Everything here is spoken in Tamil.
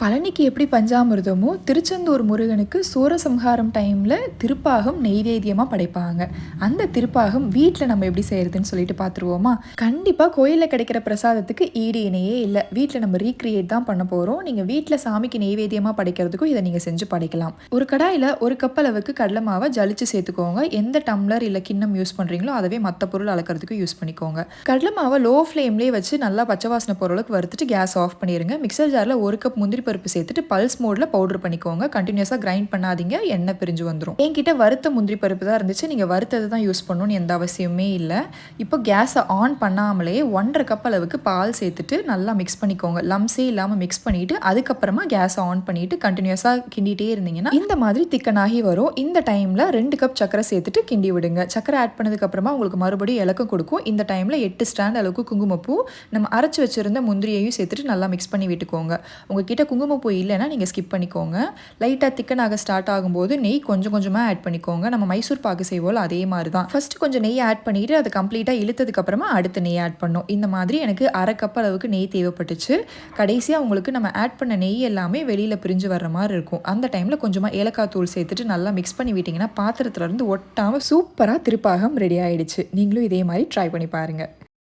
பழனிக்கு எப்படி பஞ்சாமிர்தமோ, திருச்செந்தூர் முருகனுக்கு சூரசம்ஹாரம் டைமில் திருப்பாகம் நெய்வேத்தியமாக படைப்பாங்க. அந்த திருப்பாகம் வீட்டில் நம்ம எப்படி செய்கிறதுன்னு சொல்லிட்டு பார்த்துருவோமா? கண்டிப்பாக கோயிலில் கிடைக்கிற பிரசாதத்துக்கு ஈடு இணையே இல்லை. வீட்டில் நம்ம ரீக்ரியேட் தான் பண்ண போகிறோம். நீங்கள் வீட்டில் சாமிக்கு நெய்வேத்தியமாக படைக்கிறதுக்கும் இதை நீங்கள் செஞ்சு படைக்கலாம். ஒரு கடாயில் ஒரு கப் அளவுக்கு கடலை மாவை ஜலிச்சு சேர்த்துக்கோங்க. எந்த டம்ளர் இல்லை கிண்ணம் யூஸ் பண்ணுறீங்களோ அதவே மற்ற பொருள் அளக்கிறதுக்கு யூஸ் பண்ணிக்கோங்க. கடலை மாவை லோ ஃப்ளேம்லேயே வச்சு நல்லா பச்சை வாசனை போகிற அளவுக்கு வறுத்துட்டு கேஸ் ஆஃப் பண்ணிடுங்க. மிக்சர் ஜாரில் ஒரு கப் முந்திரி பருப்பு சேர்த்துட்டு பல்ஸ் மோடில் பவுடர் பண்ணிக்கோங்க. கண்டினியூஸாக கிரைண்ட் பண்ணாதீங்க, எண்ணெய் பிரிஞ்சு வந்துடும். என்கிட்ட வறுத்த முந்திரி பருப்பு தான் இருந்துச்சு. நீங்கள் வறுத்தது தான் யூஸ் பண்ணணும்னு எந்த அவசியமே இல்லை. இப்போ கேஸை ஆன் பண்ணாமலே 1.5 கப் அளவுக்கு பால் சேர்த்துட்டு நல்லா மிக்ஸ் பண்ணிக்கோங்க. லம்ஸே இல்லாமல் மிக்ஸ் பண்ணிவிட்டு அதுக்கப்புறமா கேஸை ஆன் பண்ணிவிட்டு கண்டினியூஸாக கிண்டிகிட்டே இருந்தீங்கன்னா இந்த மாதிரி திக்கனாகி வரும். இந்த டைமில் 2 கப் சக்கரை சேர்த்துட்டு கிண்டி விடுங்க. சக்கரை ஆட் பண்ணதுக்கப்புறமா உங்களுக்கு மறுபடியும் இலக்கம் கொடுக்கும். இந்த டைமில் 8 ஸ்டாண்ட் அளவுக்கு குங்குமப்பூ, நம்ம அரைச்சி வச்சுருந்த முந்திரியையும் சேர்த்துட்டு நல்லா மிக்ஸ் பண்ணி விட்டுக்கோங்க. உங்ககிட்ட குங்குமப்பூ இல்லைன்னா நீங்கள் ஸ்கிப் பண்ணிக்கோங்க. லைட்டாக திக்கனாக ஸ்டார்ட் ஆகும்போது நெய் கொஞ்சம் கொஞ்சமாக ஆட் பண்ணிக்கோங்க. நம்ம மைசூர் பாக்கு செய்வோம் அதே மாதிரி தான். ஃபஸ்ட்டு கொஞ்சம் நெய் ஆட் பண்ணிவிட்டு அது கம்ப்ளீட்டாக இழுத்ததுக்கப்புறமா அடுத்த நெய் ஆட் பண்ணோம். இந்த மாதிரி எனக்கு 1/2 கப் அளவுக்கு நெய் தேவைப்பட்டுச்சு. கடைசியாக உங்களுக்கு நம்ம ஆட் பண்ண நெய் எல்லாமே வெளியில் பிரிஞ்சு வர்ற மாதிரி இருக்கும். அந்த டைமில் கொஞ்சமாக ஏலக்காய் தூள் சேர்த்துட்டு நல்லா மிக்ஸ் பண்ணி விட்டிங்கன்னா பாத்திரத்துலேருந்து ஒட்டாமல் சூப்பராக திருப்பாகம் ரெடி ஆகிடுச்சு. நீங்களும் இதே மாதிரி ட்ரை பண்ணி பாருங்கள்.